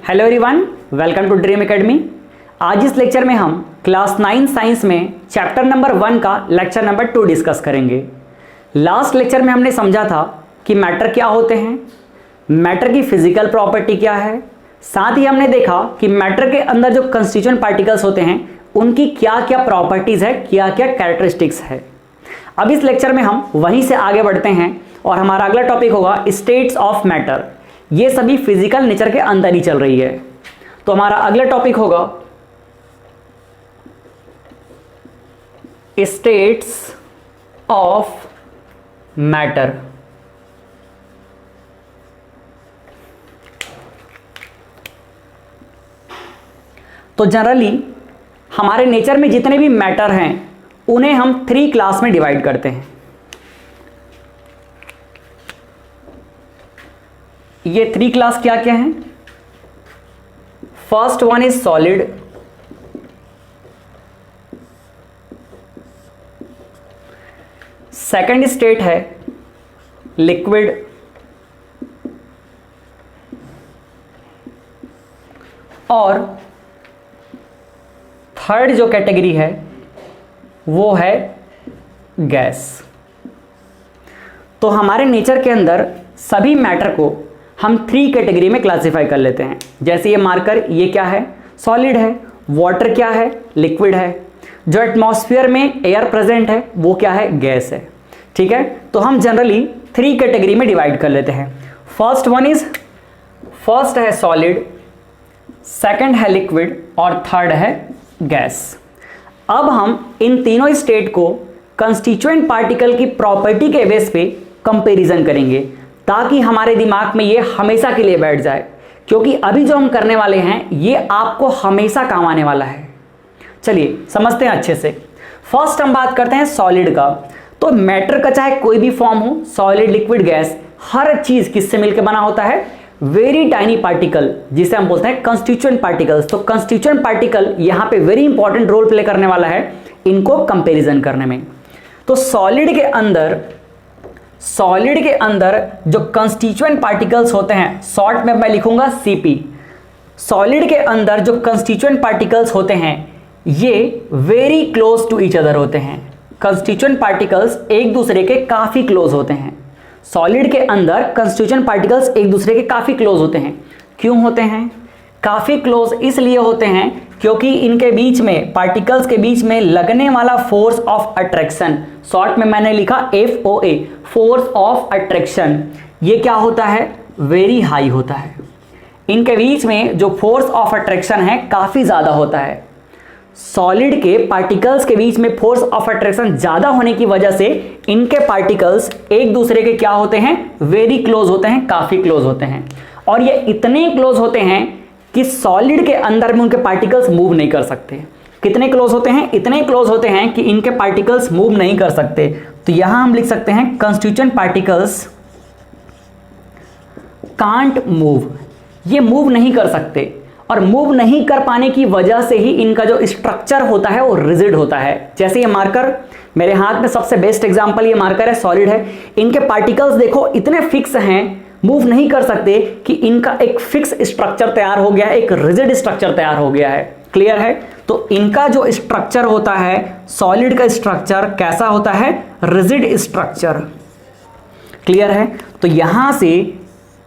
Hello everyone, welcome to Dream Academy. आज इस lecture में हम क्लास 9 साइंस में चैप्टर नंबर 1 का लेक्चर नंबर 2 डिस्कस करेंगे। लास्ट लेक्चर में हमने समझा था कि मैटर क्या होते हैं, मैटर की फिजिकल प्रॉपर्टी क्या है, साथ ही हमने देखा कि मैटर के अंदर जो कंस्टिट्यूएंट पार्टिकल्स होते हैं उनकी क्या क्या प्रॉपर्टीज है, क्या क्या कैरेक्टरिस्टिक्स है। अब इस लेक्चर में हम वहीं से आगे बढ़ते हैं और हमारा अगला टॉपिक होगा स्टेट्स ऑफ मैटर। ये सभी फिजिकल नेचर के अंदर ही चल रही है। तो हमारा अगला टॉपिक होगा स्टेट्स ऑफ मैटर। तो जनरली हमारे नेचर में जितने भी मैटर हैं उन्हें हम 3 क्लास में डिवाइड करते हैं। ये 3 क्लास क्या क्या हैं? First one is solid, second state है लिक्विड, और थर्ड जो कैटेगरी है वो है गैस। तो हमारे नेचर के अंदर सभी मैटर को हम 3 कैटेगरी में क्लासिफाई कर लेते हैं। जैसे ये मार्कर, ये क्या है? सॉलिड है। वाटर क्या है? लिक्विड है। जो एटमॉस्फेयर में एयर प्रेजेंट है वो क्या है? गैस है। ठीक है, तो हम जनरली 3 कैटेगरी में डिवाइड कर लेते हैं। फर्स्ट है सॉलिड, सेकंड है लिक्विड और थर्ड है गैस। अब हम इन तीनों स्टेट को कंस्टिट्यूएंट पार्टिकल की प्रॉपर्टी के बेस पे कंपैरिजन करेंगे ताकि हमारे दिमाग में ये हमेशा के लिए बैठ जाए, क्योंकि अभी जो हम करने वाले हैं ये आपको हमेशा काम आने वाला है। चलिए समझते हैं अच्छे से। फर्स्ट हम बात करते हैं सॉलिड का। तो मैटर का चाहे कोई भी फॉर्म हो, सॉलिड, लिक्विड, गैस, हर चीज किससे मिलकर बना होता है? वेरी टाइनी पार्टिकल, जिसे हम बोलते हैं कंस्टिट्यूएंट पार्टिकल्स। तो कंस्टिट्यूएंट पार्टिकल यहां पे वेरी इंपॉर्टेंट रोल प्ले करने वाला है इनको कंपैरिजन करने में। तो सॉलिड के अंदर जो कंस्टिट्यूएंट पार्टिकल्स होते हैं, शॉर्ट में मैं लिखूंगा सीपी। सॉलिड के अंदर जो कंस्टिट्यूएंट पार्टिकल्स होते हैं ये very close to each other होते हैं। कंस्टिट्यूएंट पार्टिकल्स एक दूसरे के काफी क्लोज होते हैं। सॉलिड के अंदर कंस्टिट्यूएंट पार्टिकल्स एक दूसरे के काफी क्लोज होते हैं। क्यों होते हैं? काफी क्लोज इसलिए होते हैं क्योंकि इनके बीच में, पार्टिकल्स के बीच में लगने वाला फोर्स ऑफ अट्रैक्शन, शॉर्ट में मैंने लिखा FOA, फोर्स ऑफ अट्रैक्शन, ये क्या होता है? वेरी हाई होता है। इनके बीच में जो फोर्स ऑफ अट्रैक्शन है काफी ज्यादा होता है। सॉलिड के पार्टिकल्स के बीच में फोर्स ऑफ अट्रैक्शन ज्यादा होने की वजह से इनके पार्टिकल्स एक दूसरे के क्या होते हैं? वेरी क्लोज होते हैं, काफी क्लोज होते हैं। और ये इतने क्लोज होते हैं कि सॉलिड के अंदर में उनके पार्टिकल्स मूव नहीं कर सकते। कितने क्लोज होते हैं? इतने क्लोज होते हैं कि इनके पार्टिकल्स मूव नहीं कर सकते। तो यहां हम लिख सकते हैं कंस्टिट्यूएंट पार्टिकल्स कांट मूव। ये मूव नहीं कर सकते, और मूव नहीं कर पाने की वजह से ही इनका जो स्ट्रक्चर होता है वो रिजिड होता है। जैसे ये मार्कर मेरे हाथ में, सबसे बेस्ट एग्जांपल ये मार्कर है, सॉलिड है। इनके पार्टिकल्स देखो इतने फिक्स हैं, मूव नहीं कर सकते, कि इनका एक फिक्स स्ट्रक्चर तैयार हो गया है, एक रिजिड स्ट्रक्चर तैयार हो गया है। क्लियर है? तो इनका जो स्ट्रक्चर होता है, सॉलिड का स्ट्रक्चर कैसा होता है? Rigid structure. क्लियर है? तो यहां से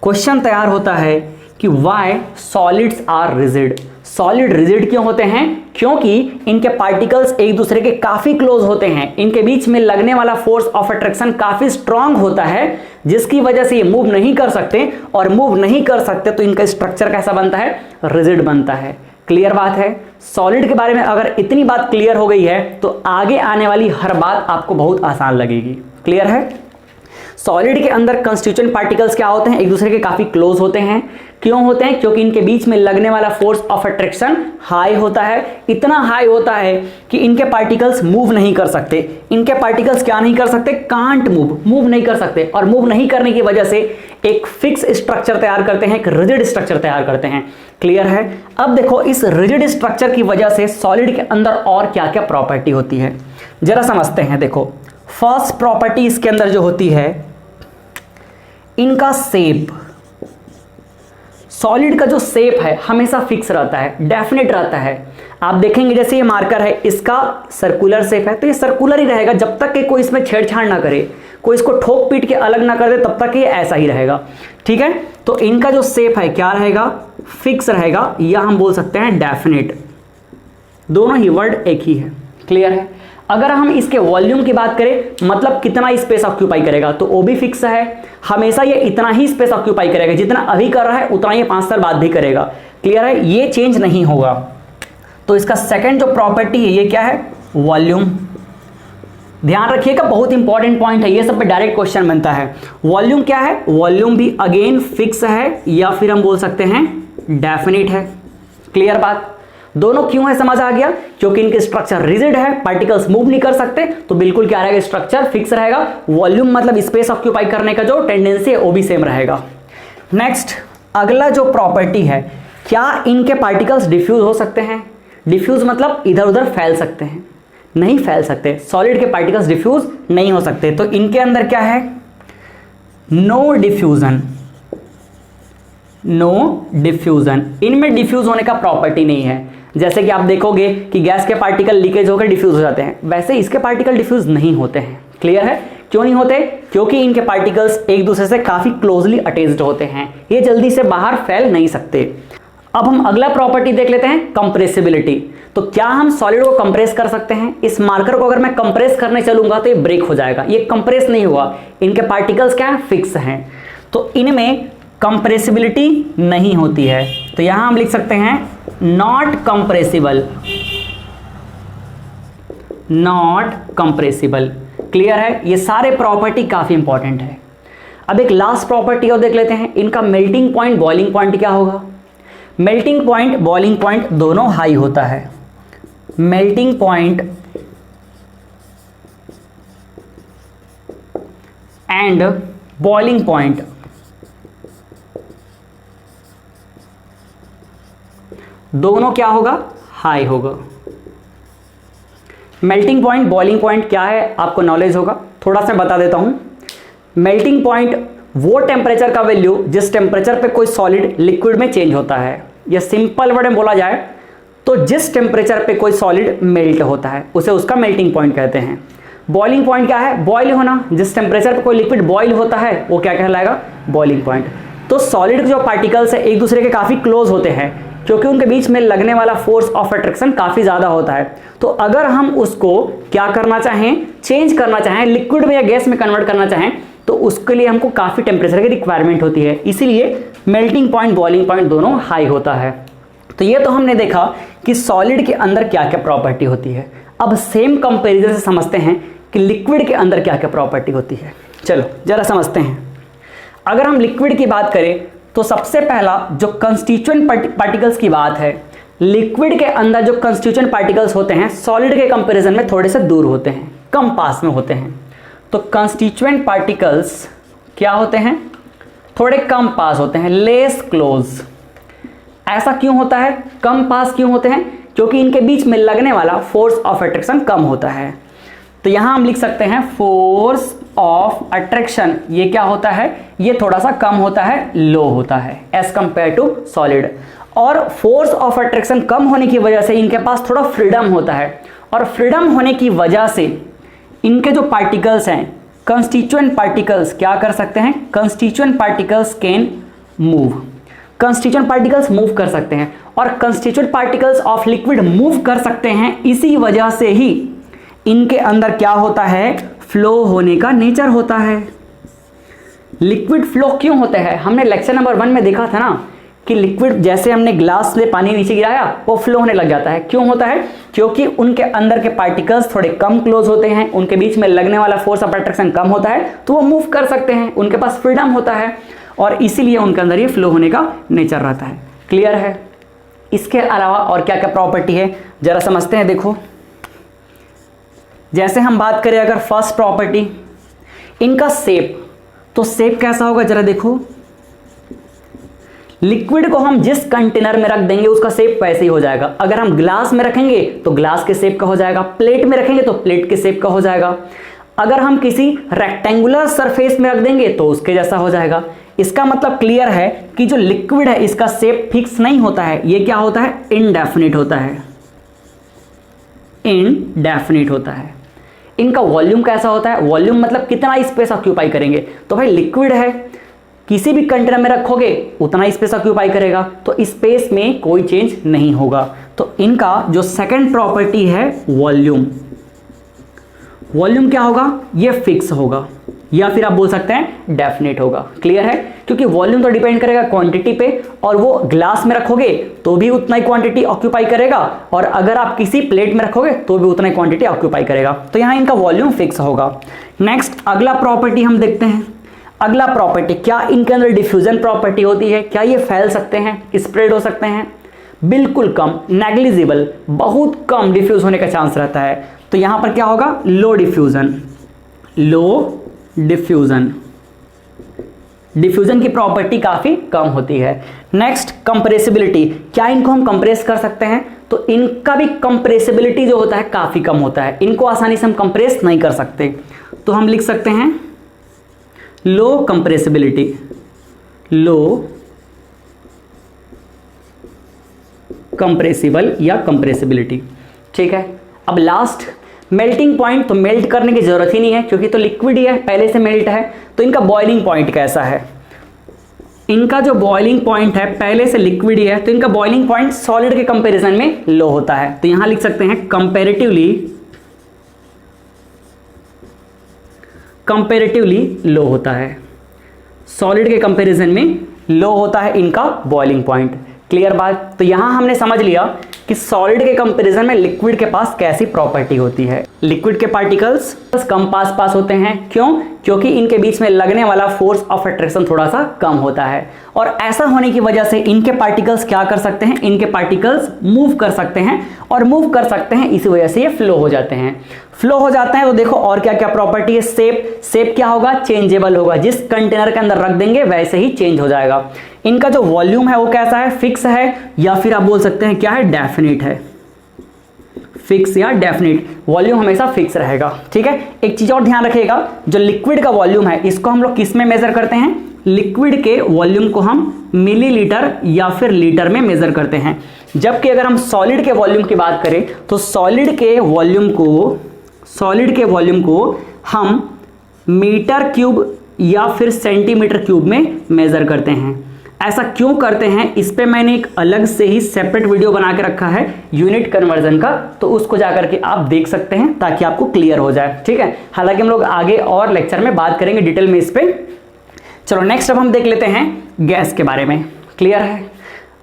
क्वेश्चन तैयार होता है कि why solids are rigid. Solid rigid क्यों होते हैं? क्योंकि इनके पार्टिकल्स एक दूसरे के काफी क्लोज होते हैं। इनके बीच में लगने वाला फोर्स ऑफ अट्रैक्शन काफी स्ट्रांग होता है, जिसकी वजह से ये मूव नहीं कर सकते, और मूव नहीं कर सकते तो इनका स्ट्रक्चर कैसा बनता है? रिजिड बनता है। क्लियर बात है? सॉलिड के बारे में अगर इतनी बात क्लियर हो गई है तो आगे आने वाली हर बात आपको बहुत आसान लगेगी। क्लियर है? सॉलिड के अंदर कंस्टिट्यूएंट पार्टिकल्स क्या होते हैं? एक दूसरे के काफी क्लोज होते हैं। क्यों होते हैं? क्योंकि इनके बीच में लगने वाला फोर्स ऑफ अट्रैक्शन हाई होता है। इतना हाई होता है कि इनके पार्टिकल्स मूव नहीं कर सकते। इनके पार्टिकल्स क्या नहीं कर सकते? कांट मूव नहीं कर सकते, और मूव नहीं करने की वजह से एक फिक्स स्ट्रक्चर तैयार करते हैं, एक रिजिड स्ट्रक्चर तैयार करते हैं। क्लियर है? अब देखो इस रिजिड स्ट्रक्चर की वजह से सॉलिड के अंदर और क्या क्या प्रॉपर्टी होती है जरा समझते हैं। देखो फर्स्ट प्रॉपर्टी इसके अंदर जो होती है, इनका शेप, सॉलिड का जो शेप है हमेशा फिक्स रहता है, डेफिनेट रहता है। आप देखेंगे जैसे ये मार्कर है, इसका सर्कुलर शेप है तो ये सर्कुलर ही रहेगा जब तक कि कोई इसमें छेड़छाड़ ना करे, कोई इसको ठोक पीट के अलग ना कर दे, तब तक ये ऐसा ही रहेगा। ठीक है, तो इनका जो शेप है क्या रहेगा, फिक्स रहेगा, या हम बोल सकते हैं डेफिनेट। दोनों ही वर्ड एक ही है। क्लियर है। अगर हम इसके वॉल्यूम की बात करें, मतलब कितना स्पेस ऑक्यूपाई करेगा, तो वो भी फिक्स है, हमेशा ये इतना ही स्पेस ऑक्यूपाई करेगा, जितना अभी कर रहा है उतना ही 5 साल बाद भी करेगा। क्लियर है, ये चेंज नहीं होगा। तो इसका सेकंड जो प्रॉपर्टी है ये क्या है, वॉल्यूम। ध्यान रखिएगा, बहुत इंपॉर्टेंट पॉइंट है, ये सब पे डायरेक्ट क्वेश्चन बनता है। वॉल्यूम क्या है, वॉल्यूम भी अगेन फिक्स है, या फिर हम बोल सकते हैं डेफिनिट है। क्लियर बात। दोनों क्यों है समझ आ गया, क्योंकि इनके स्ट्रक्चर रिजिड है, पार्टिकल्स मूव नहीं कर सकते, तो बिल्कुल क्या रहेगा, स्ट्रक्चर फिक्स रहेगा। वॉल्यूम मतलब स्पेस ऑक्यूपाई करने का जो टेंडेंसी है वो भी सेम रहेगा। नेक्स्ट अगला जो प्रॉपर्टी है, क्या इनके पार्टिकल्स डिफ्यूज हो सकते हैं। डिफ्यूज मतलब इधर उधर फैल सकते हैं, नहीं फैल सकते। सॉलिड के पार्टिकल्स डिफ्यूज नहीं हो सकते, तो इनके अंदर क्या है, नो डिफ्यूजन। नो डिफ्यूजन, इनमें डिफ्यूज होने का प्रॉपर्टी नहीं है। जैसे कि आप देखोगे कि गैस के पार्टिकल लीकेज होकर डिफ्यूज हो जाते हैं, वैसे इसके पार्टिकल डिफ्यूज नहीं होते हैं। क्लियर है, क्यों नहीं होते, क्योंकि इनके पार्टिकल्स एक दूसरे से काफी क्लोजली अटैच्ड होते हैं, ये जल्दी से बाहर फैल नहीं सकते। अब हम अगला प्रॉपर्टी देख लेते हैं, कंप्रेसिबिलिटी। तो क्या हम सॉलिड को कंप्रेस कर सकते हैं। इस मार्कर को अगर मैं कंप्रेस करने चलूंगा तो ये ब्रेक हो जाएगा, ये कंप्रेस नहीं हुआ, इनके पार्टिकल्स क्या है, फिक्स हैं, तो इनमें कंप्रेसिबिलिटी नहीं होती है। तो यहां हम लिख सकते हैं not compressible, not compressible. Clear है, ये सारे प्रॉपर्टी काफी इंपॉर्टेंट है। अब एक लास्ट प्रॉपर्टी और देख लेते हैं, इनका मेल्टिंग पॉइंट बॉइलिंग पॉइंट क्या होगा। मेल्टिंग पॉइंट बॉइलिंग पॉइंट दोनों हाई होता है। Melting point and boiling point दोनों क्या होगा, हाई होगा। मेल्टिंग पॉइंट बॉइलिंग पॉइंट क्या है आपको नॉलेज होगा, थोड़ा सा बता देता हूं। मेल्टिंग पॉइंट वो टेम्परेचर का वैल्यू जिस टेम्परेचर पे कोई सॉलिड लिक्विड में चेंज होता है, या सिंपल वर्ड में बोला जाए तो जिस टेम्परेचर पे कोई सॉलिड मेल्ट होता है उसे उसका मेल्टिंग पॉइंट कहते हैं। बॉइलिंग पॉइंट क्या है, बॉइल होना, जिस टेम्परेचर पे कोई लिक्विड बॉइल होता है वो क्या कहलाएगा, बॉइलिंग पॉइंट। तो सॉलिड के जो पार्टिकल्स है एक दूसरे के काफी क्लोज होते हैं, क्योंकि उनके बीच में लगने वाला फोर्स ऑफ अट्रैक्शन काफी ज्यादा होता है। तो अगर हम उसको क्या करना चाहें, चेंज करना चाहें, लिक्विड में या गैस में कन्वर्ट करना चाहें, तो उसके लिए हमको काफी टेम्परेचर की रिक्वायरमेंट होती है, इसीलिए मेल्टिंग पॉइंट बॉइलिंग पॉइंट दोनों हाई होता है। तो ये तो हमने देखा कि सॉलिड के अंदर क्या क्या प्रॉपर्टी होती है। अब सेम कंपैरिजन से समझते हैं कि लिक्विड के अंदर क्या क्या प्रॉपर्टी होती है। चलो जरा समझते हैं। अगर हम लिक्विड की बात करें तो सबसे पहला जो कंस्टिट्यूएंट पार्टिकल्स की बात है, लिक्विड के अंदर जो कंस्टिट्यूएंट पार्टिकल्स होते हैं सॉलिड के कंपैरिजन में थोड़े से दूर होते हैं, कम पास में होते हैं। तो कंस्टिट्यूएंट पार्टिकल्स क्या होते हैं, थोड़े कम पास होते हैं, लेस क्लोज। ऐसा क्यों होता है, कम पास क्यों होते हैं, क्योंकि इनके बीच में लगने वाला फोर्स ऑफ अट्रैक्शन कम होता है। तो यहां हम लिख सकते हैं फोर्स ऑफ अट्रैक्शन, ये क्या होता है, ये थोड़ा सा कम होता है, लो होता है एज कंपेयर टू सॉलिड। और फोर्स ऑफ अट्रैक्शन कम होने की वजह से इनके पास थोड़ा फ्रीडम होता है, और फ्रीडम होने की वजह से इनके जो पार्टिकल्स हैं कंस्टिट्यूएंट पार्टिकल्स क्या कर सकते हैं, constituent particles can move. Constituent particles move कर सकते हैं, और constituent particles of liquid move कर सकते हैं, इसी वजह से ही इनके अंदर क्या होता है, फ्लो होने का नेचर होता है। लिक्विड फ्लो क्यों होता है, हमने लेक्चर नंबर 1 में देखा था ना कि लिक्विड जैसे हमने ग्लास से पानी नीचे गिराया वो फ्लो होने लग जाता है। क्यों होता है, क्योंकि उनके अंदर के पार्टिकल्स थोड़े कम क्लोज होते हैं, उनके बीच में लगने वाला फोर्स ऑफ अट्रैक्शन कम होता है, तो वो मूव कर सकते हैं, उनके पास फ्रीडम होता है, और इसीलिए उनके अंदर ये फ्लो होने का नेचर रहता है। क्लियर है। इसके अलावा और क्या क्या प्रॉपर्टी है जरा समझते हैं। देखो जैसे हम बात करें अगर फर्स्ट प्रॉपर्टी इनका शेप, तो शेप कैसा होगा जरा देखो। लिक्विड को हम जिस कंटेनर में रख देंगे उसका शेप वैसे ही हो जाएगा। अगर हम ग्लास में रखेंगे तो ग्लास के शेप का हो जाएगा, प्लेट में रखेंगे तो प्लेट के शेप का हो जाएगा, अगर हम किसी रेक्टेंगुलर सरफेस में रख देंगे तो उसके जैसा हो जाएगा। इसका मतलब क्लियर है कि जो लिक्विड है इसका शेप फिक्स नहीं होता है, ये क्या होता है, इनडेफिनिट होता है, इनडेफिनिट होता है। इनका वॉल्यूम कैसा होता है, वॉल्यूम मतलब कितना स्पेस ऑक्यूपाई करेंगे, तो भाई लिक्विड है, किसी भी कंटेनर में रखोगे उतना स्पेस ऑक्यूपाई करेगा, तो स्पेस में कोई चेंज नहीं होगा। तो इनका जो सेकंड प्रॉपर्टी है वॉल्यूम, वॉल्यूम क्या होगा, ये फिक्स होगा या फिर आप बोल सकते हैं डेफिनेट होगा। क्लियर है, क्योंकि वॉल्यूम तो डिपेंड करेगा क्वांटिटी पे, और वो ग्लास में रखोगे तो भी उतना ही क्वांटिटी ऑक्यूपाई करेगा, और अगर आप किसी प्लेट में रखोगे तो भी उतना ही क्वांटिटी ऑक्यूपाई करेगा। तो यहाँ इनका वॉल्यूम फिक्स होगा। नेक्स्ट अगला प्रॉपर्टी हम देखते हैं। अगला प्रॉपर्टी, क्या इनके अंदर डिफ्यूजन प्रॉपर्टी होती है, क्या ये फैल सकते हैं, स्प्रेड हो सकते हैं? बिल्कुल कम, नेग्लिजिबल, बहुत कम डिफ्यूज होने का चांस रहता है। तो यहां पर क्या होगा, लो डिफ्यूजन, लो डिफ्यूजन, डिफ्यूजन की प्रॉपर्टी काफी कम होती है। नेक्स्ट कंप्रेसिबिलिटी, क्या इनको हम कंप्रेस कर सकते हैं, तो इनका भी कंप्रेसिबिलिटी जो होता है काफी कम होता है, इनको आसानी से हम कंप्रेस नहीं कर सकते। तो हम लिख सकते हैं लो कंप्रेसिबिलिटी, लो कंप्रेसिबल या कंप्रेसिबिलिटी। ठीक है, अब लास्ट मेल्टिंग पॉइंट, तो मेल्ट करने की जरूरत ही नहीं है क्योंकि तो लिक्विड ही है, पहले से मेल्ट है। तो इनका बॉइलिंग पॉइंट कैसा है, इनका जो बॉइलिंग पॉइंट है पहले से लिक्विड ही है, तो इनका बॉइलिंग पॉइंट सॉलिड के कंपैरिजन में लो होता है। तो यहां लिख सकते हैं कंपैरेटिवली लो होता है, सॉलिड के कंपैरिजन में लो होता है इनका बॉइलिंग पॉइंट। क्लियर बात। तो यहां हमने समझ लिया कि सॉलिड के कंपैरिजन में लिक्विड के पास कैसी प्रॉपर्टी होती है। लिक्विड के पार्टिकल्स कम पास होते हैं, क्यों, क्योंकि इनके बीच में लगने वाला फोर्स ऑफ अट्रैक्शन थोड़ा सा कम होता है, और ऐसा होने की वजह से इनके पार्टिकल्स क्या कर सकते हैं, इनके पार्टिकल्स मूव कर सकते हैं, और मूव कर सकते हैं इसी वजह से ये फ्लो हो जाते हैं। फ्लो हो जाते हैं तो देखो और क्या क्या प्रॉपर्टी है, शेप क्या होगा, चेंजेबल होगा, जिस कंटेनर के अंदर रख देंगे वैसे ही चेंज हो जाएगा। इनका जो वॉल्यूम है वो कैसा है, फिक्स है, या फिर आप बोल सकते हैं क्या है, डेफिनिट है, फिक्स या डेफिनिट, वॉल्यूम हमेशा फिक्स रहेगा। ठीक है, एक चीज और ध्यान रखिएगा, जो लिक्विड का वॉल्यूम है इसको हम लोग किस में मेजर करते हैं, लिक्विड के वॉल्यूम को हम मिलीलीटर या फिर लीटर में मेजर करते हैं, जबकि अगर हम सॉलिड के वॉल्यूम की बात करें तो सॉलिड के वॉल्यूम को हम मीटर क्यूब या फिर सेंटीमीटर क्यूब में मेजर करते हैं। ऐसा क्यों करते हैं, इस पे मैंने एक अलग से ही सेपरेट वीडियो बना के रखा है यूनिट कन्वर्जन का, तो उसको जाकर के आप देख सकते हैं ताकि आपको क्लियर हो जाए। ठीक है, हालांकि हम लोग आगे और लेक्चर में बात करेंगे डिटेल में इस पे। चलो नेक्स्ट अब हम देख लेते हैं गैस के बारे में। क्लियर है,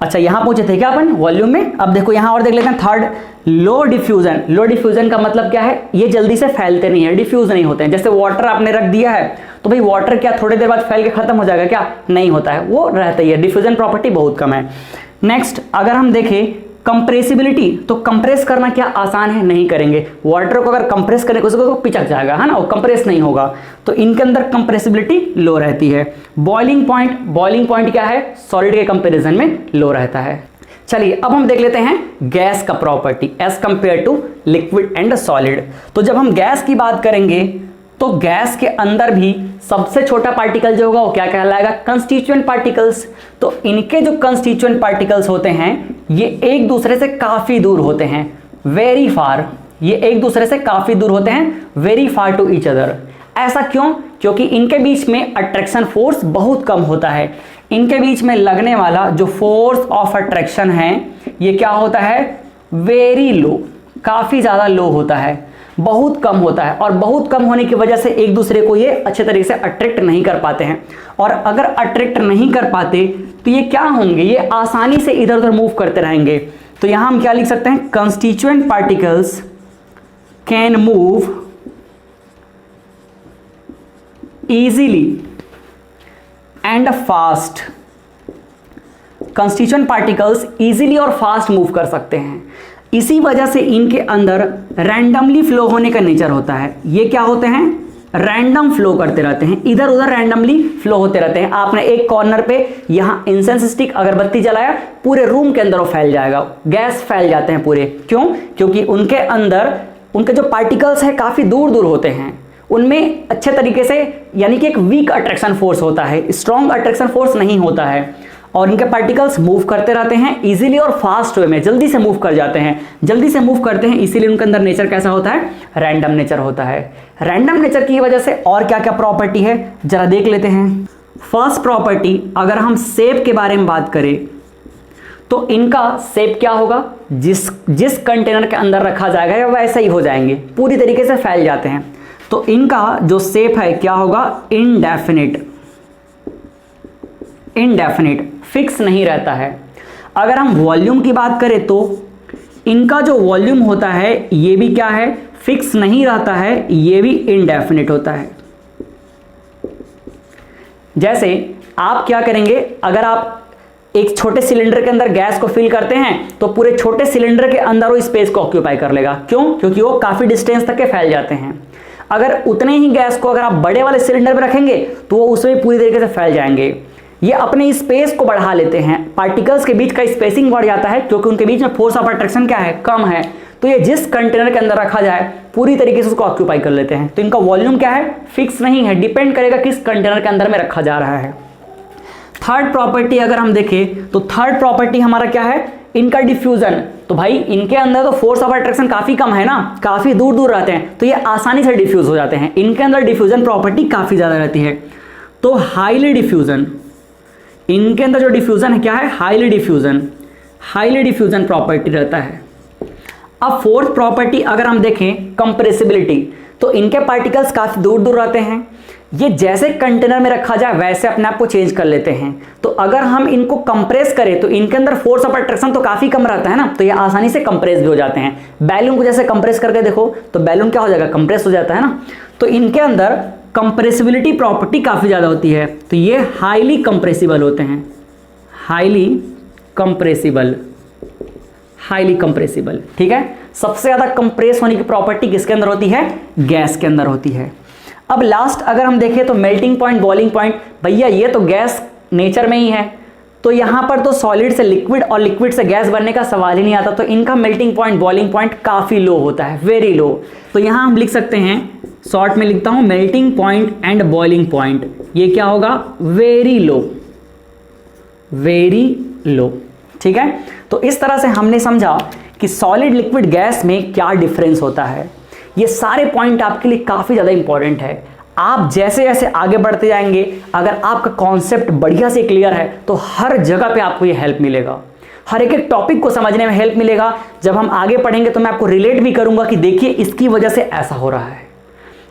अच्छा यहां पहुंचे थे क्या अपन वॉल्यूम में, अब देखो यहां और देख लेते हैं थर्ड, लो डिफ्यूजन। लो डिफ्यूजन का मतलब क्या है, ये जल्दी से फैलते नहीं है, डिफ्यूज नहीं होते हैं। जैसे वाटर आपने रख दिया है तो भाई वाटर क्या थोड़ी देर बाद फैल के खत्म हो जाएगा क्या, नहीं होता है, वो रहता ही है, डिफ्यूजन प्रॉपर्टी बहुत कम है। नेक्स्ट अगर हम देखें कंप्रेसिबिलिटी, तो कंप्रेस करना क्या आसान है, नहीं करेंगे, वाटर को अगर कंप्रेस करें उसको तो पिचक जाएगा, है ना, वो कंप्रेस नहीं होगा, तो इनके अंदर कंप्रेसिबिलिटी लो रहती है। बॉइलिंग पॉइंट क्या है, सॉलिड के कंपैरिजन में लो रहता है। चलिए अब हम देख लेते हैं गैस का property as compare to liquid and solid. तो जब हम गैस की बात करेंगे तो गैस के अंदर भी सबसे छोटा पार्टिकल जो होगा वो क्या कहलाएगा, कंस्टिट्यूएंट पार्टिकल्स। तो इनके जो कंस्टिट्यूएंट पार्टिकल्स होते हैं ये एक दूसरे से काफी दूर होते हैं, वेरी फार, ये एक दूसरे से काफी दूर होते हैं, very far to each other. ऐसा क्यों, क्योंकि इनके बीच में अट्रैक्शन फोर्स बहुत कम होता है, इनके बीच में लगने वाला जो फोर्स ऑफ अट्रैक्शन है ये क्या होता है, वेरी लो, काफी ज्यादा लो होता है, बहुत कम होता है, और बहुत कम होने की वजह से एक दूसरे को ये अच्छे तरीके से अट्रैक्ट नहीं कर पाते हैं। और अगर अट्रैक्ट नहीं कर पाते तो ये क्या होंगे, ये आसानी से इधर उधर मूव करते रहेंगे। तो यहां हम क्या लिख सकते हैं, constituent particles can move easily and fast. Constituent particles easily और फास्ट मूव कर सकते हैं, इसी वजह से इनके अंदर रैंडमली फ्लो होने का नेचर होता है। ये क्या होते हैं, रैंडम फ्लो करते रहते हैं, इधर उधर रैंडमली फ्लो होते रहते हैं। आपने एक कॉर्नर पे यहां इंसेंस स्टिक अगरबत्ती जलाया, पूरे रूम के अंदर वो फैल जाएगा, गैस फैल जाते हैं पूरे। क्यों, क्योंकि उनके अंदर उनके जो पार्टिकल्स है काफी दूर दूर होते हैं, उनमें अच्छे तरीके से, यानी कि एक वीक अट्रैक्शन फोर्स होता है, स्ट्रॉन्ग अट्रैक्शन फोर्स नहीं होता है, और इनके पार्टिकल्स मूव करते रहते हैं इजीली और फास्ट वे में, जल्दी से मूव कर जाते हैं, जल्दी से मूव करते हैं, इसीलिए उनके अंदर नेचर कैसा होता है, रैंडम नेचर होता है। रैंडम नेचर की वजह से और क्या क्या प्रॉपर्टी है जरा देख लेते हैं। फर्स्ट प्रॉपर्टी, अगर हम शेप के बारे में बात करें तो इनका शेप क्या होगा, जिस कंटेनर के अंदर रखा जाएगा या वैसा ही हो जाएंगे, पूरी तरीके से फैल जाते हैं। तो इनका जो शेप है क्या होगा, इनडेफिनिट, फिक्स नहीं रहता है। अगर हम वॉल्यूम की बात करें तो इनका जो वॉल्यूम होता है ये भी क्या है, फिक्स नहीं रहता है, ये भी इनडेफिनिट होता है। जैसे आप क्या करेंगे, अगर आप एक छोटे सिलेंडर के अंदर गैस को फिल करते हैं तो पूरे छोटे सिलेंडर के अंदर वो स्पेस को ऑक्यूपाई कर लेगा। क्यों? क्योंकि वो काफी डिस्टेंस तक के फैल जाते हैं। अगर उतने ही गैस को अगर आप बड़े वाले सिलेंडर में रखेंगे तो वो उसमें पूरी तरीके से फैल जाएंगे। ये अपने स्पेस को बढ़ा लेते हैं, पार्टिकल्स के बीच का स्पेसिंग बढ़ जाता है क्योंकि उनके बीच में फोर्स ऑफ अट्रैक्शन क्या है, कम है। तो ये जिस कंटेनर के अंदर रखा जाए पूरी तरीके से उसको ऑक्यूपाई कर लेते हैं। तो इनका वॉल्यूम क्या है, फिक्स नहीं है, डिपेंड करेगा किस कंटेनर के अंदर में रखा जा रहा है। थर्ड प्रॉपर्टी अगर हम देखें तो थर्ड प्रॉपर्टी हमारा क्या है, इनका डिफ्यूजन। तो भाई इनके अंदर तो फोर्स ऑफ अट्रैक्शन काफी कम है ना, काफी दूर दूर रहते हैं, तो ये आसानी से डिफ्यूज हो जाते हैं। इनके अंदर डिफ्यूजन प्रॉपर्टी काफी ज्यादा रहती है। तो हाईली डिफ्यूजन, इनके अंदर जो डिफ्यूजन है क्या है, हाईली डिफ्यूजन प्रॉपर्टी रहता है। अब फोर्थ प्रॉपर्टी अगर हम देखें कंप्रेसिबिलिटी, तो इनके पार्टिकल्स काफी दूर दूर रहते हैं, ये जैसे कंटेनर में रखा जाए वैसे अपने आप को चेंज कर लेते हैं। तो अगर हम इनको कंप्रेस करें तो इनके अंदर फोर्स ऑफ अट्रैक्शन तो काफी कम रहता है ना, तो ये आसानी से कंप्रेस भी हो जाते हैं। बैलून को जैसे कंप्रेस करके देखो तो बैलून क्या हो जाएगा, कंप्रेस हो जाता है ना। तो इनके अंदर कंप्रेसिबिलिटी प्रॉपर्टी काफी ज्यादा होती है, तो ये हाईली कंप्रेसिबल होते हैं, हाईली कंप्रेसिबल। ठीक है, सबसे ज्यादा कंप्रेस होने की प्रॉपर्टी किसके अंदर होती है, गैस के अंदर होती है। अब लास्ट अगर हम देखें तो मेल्टिंग पॉइंट, बॉइलिंग पॉइंट, भैया ये तो गैस नेचर में ही है, तो यहां पर तो सॉलिड से लिक्विड और लिक्विड से गैस बनने का सवाल ही नहीं आता। तो इनका मेल्टिंग पॉइंट, बॉइलिंग पॉइंट काफी लो होता है, वेरी लो। तो यहां हम लिख सकते हैं, शॉर्ट में लिखता हूं, melting point and boiling point, ये क्या होगा, वेरी लो। ठीक है, तो इस तरह से हमने समझा कि सॉलिड, लिक्विड, गैस में क्या डिफरेंस होता है। ये सारे पॉइंट आपके लिए काफी ज्यादा इंपॉर्टेंट है। आप जैसे जैसे आगे बढ़ते जाएंगे, अगर आपका कॉन्सेप्ट बढ़िया से क्लियर है तो हर जगह पे आपको ये हेल्प मिलेगा, हर एक टॉपिक को समझने में हेल्प मिलेगा। जब हम आगे पढ़ेंगे तो मैं आपको रिलेट भी करूंगा कि देखिए इसकी वजह से ऐसा हो रहा है।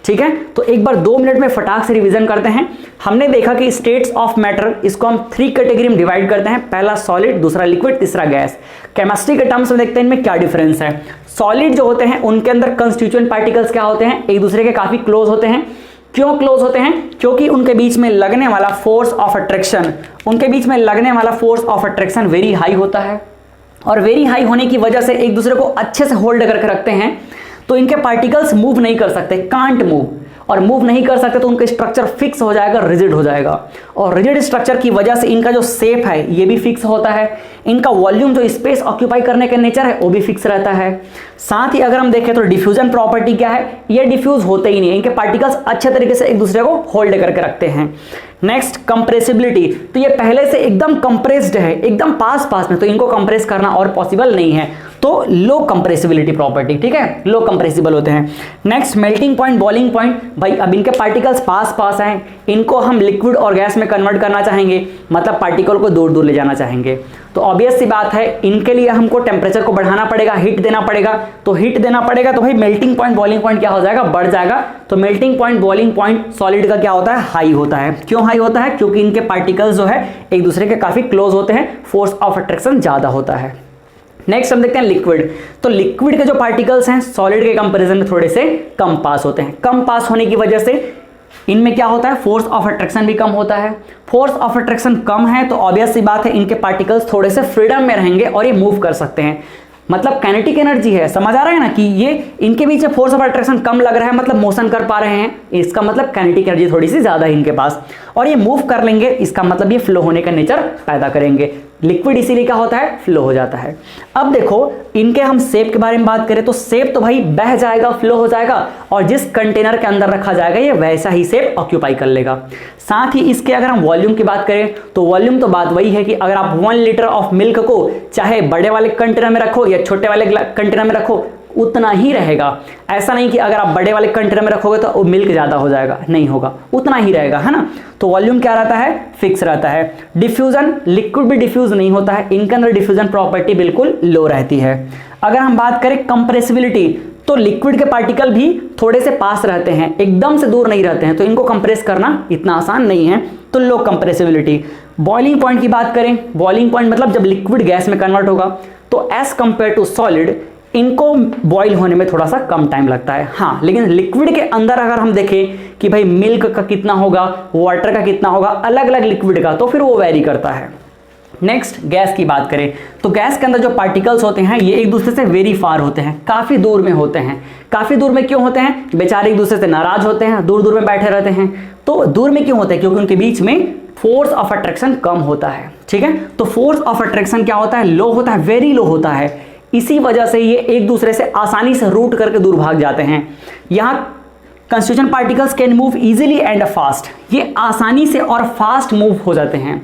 ठीक है, तो एक बार 2 मिनट में फटाक से रिवीजन करते हैं। हमने देखा कि स्टेट्स ऑफ मैटर, इसको हम 3 कैटेगरी में डिवाइड करते हैं, पहला सॉलिड, दूसरा लिक्विड, तीसरा गैस। केमिस्ट्री के टर्म्स में देखते हैं इनमें क्या डिफरेंस है। सॉलिड जो होते हैं उनके अंदर कंस्टिट्यूएंट पार्टिकल्स क्या होते हैं, एक दूसरे के काफी क्लोज होते हैं। क्यों क्लोज होते हैं, क्योंकि उनके बीच में लगने वाला force of attraction very high होता है, और वेरी हाई होने की वजह से एक दूसरे को अच्छे से होल्ड करके रखते हैं। तो इनके पार्टिकल्स मूव नहीं कर सकते, कांट मूव, और मूव नहीं कर सकते तो उनका स्ट्रक्चर फिक्स हो जाएगा, रिजिड हो जाएगा। और रिजिड स्ट्रक्चर की वजह से इनका जो शेप है ये भी फिक्स होता है। इनका वॉल्यूम, जो स्पेस ऑक्यूपाई करने का नेचर है, वो भी फिक्स रहता है। साथ ही अगर हम देखें तो डिफ्यूजन प्रॉपर्टी क्या है, ये डिफ्यूज होते ही नहीं, इनके पार्टिकल्स अच्छे तरीके से एक दूसरे को होल्ड करके रखते हैं। नेक्स्ट कंप्रेसिबिलिटी, तो ये पहले से एकदम कंप्रेस्ड है, एकदम पास में, तो इनको कंप्रेस करना और पॉसिबल नहीं है, तो लो कंप्रेसिबिलिटी प्रॉपर्टी। ठीक है, लो कंप्रेसिबल होते हैं। Next melting point, boiling point, भाई अब इनके पार्टिकल्स पास हैं, इनको हम लिक्विड और गैस में कन्वर्ट करना चाहेंगे, मतलब पार्टिकल को दूर दूर ले जाना चाहेंगे। तो ऑब्वियस सी बात है, इनके लिए हमको टेम्परेचर को बढ़ाना पड़ेगा, हीट देना पड़ेगा। तो भाई मेल्टिंग पॉइंट, बॉइलिंग पॉइंट क्या हो जाएगा, बढ़ जाएगा। तो melting point, boiling point solid का क्या होता है, हाई होता है। क्यों हाई होता है, क्योंकि इनके पार्टिकल्स जो है एक दूसरे के काफी क्लोज होते हैं, फोर्स ऑफ अट्रैक्शन ज्यादा होता है। नेक्स्ट हम देखते हैं लिक्विड। तो लिक्विड के जो पार्टिकल्स हैं सॉलिड के कंपैरिजन में थोड़े से कम पास होते हैं। कम पास होने की वजह से इनमें क्या होता है, फोर्स ऑफ अट्रैक्शन भी कम होता है। फोर्स ऑफ अट्रैक्शन कम है तो ऑब्वियस सी बात है इनके पार्टिकल्स थोड़े से फ्रीडम में रहेंगे और ये मूव कर सकते हैं। मतलब काइनेटिक एनर्जी है, समझ आ रहा है ना, कि ये इनके बीच में फोर्स ऑफ अट्रैक्शन कम लग रहा है, मतलब मोशन कर पा रहे हैं, इसका मतलब काइनेटिक एनर्जी थोड़ी सी ज्यादा है इनके पास, और ये मूव कर लेंगे, इसका मतलब ये फ्लो होने का नेचर पैदा करेंगे। लिक्विड इसीलिए क्या होता है, फ्लो हो जाता है। अब देखो इनके हम शेप के बारे में बात करें तो शेप तो भाई बह जाएगा, फ्लो हो जाएगा, और जिस कंटेनर के अंदर रखा जाएगा ये वैसा ही शेप ऑक्यूपाई कर लेगा। साथ ही इसके अगर हम वॉल्यूम की बात करें तो वॉल्यूम तो बात वही है कि अगर आप 1 लीटर ऑफ मिल्क को चाहे बड़े वाले कंटेनर में रखो या छोटे वाले कंटेनर में रखो उतना ही रहेगा। ऐसा नहीं कि अगर आप बड़े वाले कंटेनर में रखोगे तो मिल्क ज़्यादा हो जाएगा, नहीं होगा, उतना ही रहेगा, है ना। तो वॉल्यूम क्या रहता है, फिक्स रहता है। डिफ्यूजन, लिक्विड भी डिफ्यूज नहीं होता है, इनके अंदर डिफ्यूजन प्रॉपर्टी बिल्कुल लो रहती है। अगर हम बात करें कंप्रेसिबिलिटी तो लिक्विड के पार्टिकल भी थोड़े से पास रहते हैं, एकदम से दूर नहीं रहते हैं, तो इनको कंप्रेस करना इतना आसान नहीं है, तो लो कंप्रेसिबिलिटी। बॉइलिंग पॉइंट की बात करें, बॉइलिंग पॉइंट मतलब जब लिक्विड गैस में कन्वर्ट होगा तो एज कंपेयर टू सॉलिड इनको बॉईल होने में थोड़ा सा कम टाइम लगता है। हाँ, लेकिन लिक्विड के अंदर अगर हम देखें कि भाई मिल्क का कितना होगा, वाटर का कितना होगा, अलग अलग लिक्विड का, तो फिर वो वेरी करता है। नेक्स्ट गैस की बात करें तो गैस के अंदर जो पार्टिकल्स होते हैं ये एक दूसरे से वेरी फार होते हैं, काफ़ी दूर में होते हैं। काफ़ी दूर में क्यों होते हैं, बेचारे एक दूसरे से नाराज होते हैं, दूर दूर में बैठे रहते हैं। तो दूर में क्यों होते हैं, क्योंकि उनके बीच में फोर्स ऑफ अट्रैक्शन कम होता है, ठीक है। तो फोर्स ऑफ अट्रैक्शन क्या होता है, लो होता है, वेरी लो होता है। इसी वजह से ये एक दूसरे से आसानी से रूट करके दूर भाग जाते हैं। यहाँ constitution particles can move easily and fast, ये आसानी से और फास्ट मूव हो जाते हैं,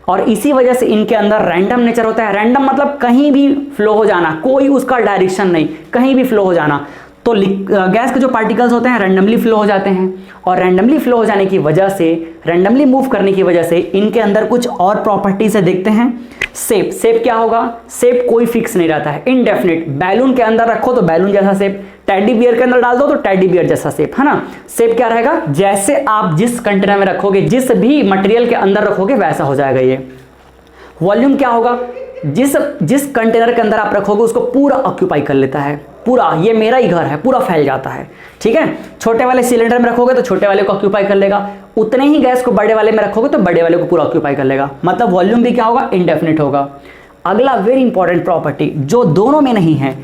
और इसी वजह से इनके अंदर रैंडम नेचर होता है। रैंडम मतलब कहीं भी फ्लो हो जाना, कोई उसका डायरेक्शन नहीं, कहीं भी फ्लो हो जाना। तो गैस के जो पार्टिकल्स होते हैं रैंडमली फ्लो हो जाते हैं, और रैंडमली फ्लो हो जाने की वजह से, रैंडमली मूव करने की वजह से इनके अंदर कुछ और प्रॉपर्टीज है, देखते हैं। शेप, शेप क्या होगा, शेप कोई फिक्स नहीं रहता है, इनडेफिनिट। बैलून के अंदर रखो तो बैलून जैसा शेप, टेडी बियर के अंदर डाल दो तो टेडी बियर जैसा शेप, है ना। शेप क्या रहेगा, जैसे आप जिस कंटेनर में रखोगे, जिस भी मटेरियल के अंदर रखोगे वैसा हो जाएगा ये। वॉल्यूम क्या होगा, जिस कंटेनर के अंदर आप रखोगे उसको पूरा ऑक्यूपाई कर लेता है, पूरा, ये मेरा ही घर है, पूरा फैल जाता है, ठीक है। छोटे वाले सिलेंडर में रखोगे तो छोटे वाले को ऑक्यूपाई कर लेगा, उतने ही गैस को बड़े वाले में रखोगे तो बड़े वाले को पूरा ऑक्यूपाई कर लेगा। मतलब वॉल्यूम भी क्या होगा, इंडेफिनिट होगा। अगला वेरी इंपॉर्टेंट प्रॉपर्टी जो दोनों में नहीं है,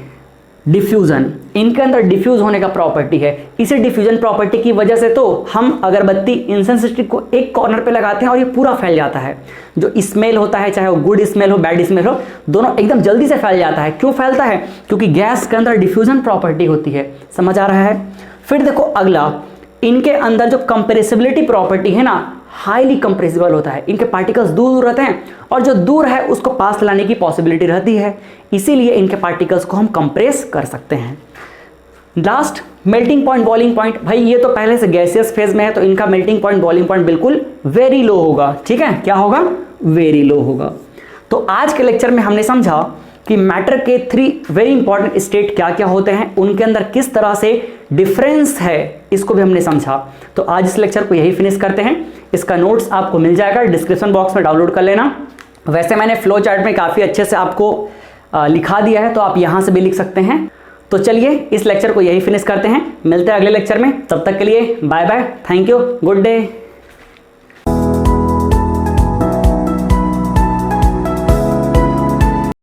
डिफ्यूजन। इनके अंदर डिफ्यूज होने का प्रॉपर्टी है। इसी डिफ्यूजन प्रॉपर्टी की वजह से तो हम अगरबत्ती, इंसेंस स्टिक को एक कॉर्नर पे लगाते हैं और ये पूरा फैल जाता है। जो स्मेल होता है, चाहे वो गुड स्मेल हो, बैड स्मेल हो, दोनों एकदम जल्दी से फैल जाता है। क्यों फैलता है, क्योंकि गैस के अंदर डिफ्यूजन प्रॉपर्टी होती है। समझ आ रहा है। फिर देखो अगला, इनके अंदर जो कंप्रेसिबिलिटी प्रॉपर्टी है ना, हाईली कंप्रेसिबल होता है। इनके पार्टिकल्स दूर दूर रहते हैं और जो दूर है उसको पास लाने की पॉसिबिलिटी रहती है, इसीलिए इनके पार्टिकल्स को हम कंप्रेस कर सकते हैं। Last, melting point, boiling point. भाई ये तो पहले से गैसियस फेज में है तो इनका मेल्टिंग पॉइंट, बॉइलिंग पॉइंट बिल्कुल वेरी लो होगा, ठीक है। क्या होगा, वेरी लो होगा। तो आज के लेक्चर में हमने समझा कि मैटर के 3 वेरी इंपॉर्टेंट स्टेट क्या क्या होते हैं, उनके अंदर किस तरह से डिफरेंस है, इसको भी हमने समझा। तो आज इस लेक्चर को यही फिनिश करते हैं। इसका नोट्स आपको मिल जाएगा, डिस्क्रिप्शन बॉक्स में डाउनलोड कर लेना। वैसे मैंने फ्लो चार्ट में काफ़ी अच्छे से आपको लिखा दिया है, तो आप यहाँ से भी लिख सकते हैं। तो चलिए इस लेक्चर को यही फिनिश करते हैं, मिलते हैं अगले लेक्चर में। तब तक के लिए bye bye, thank you, good day.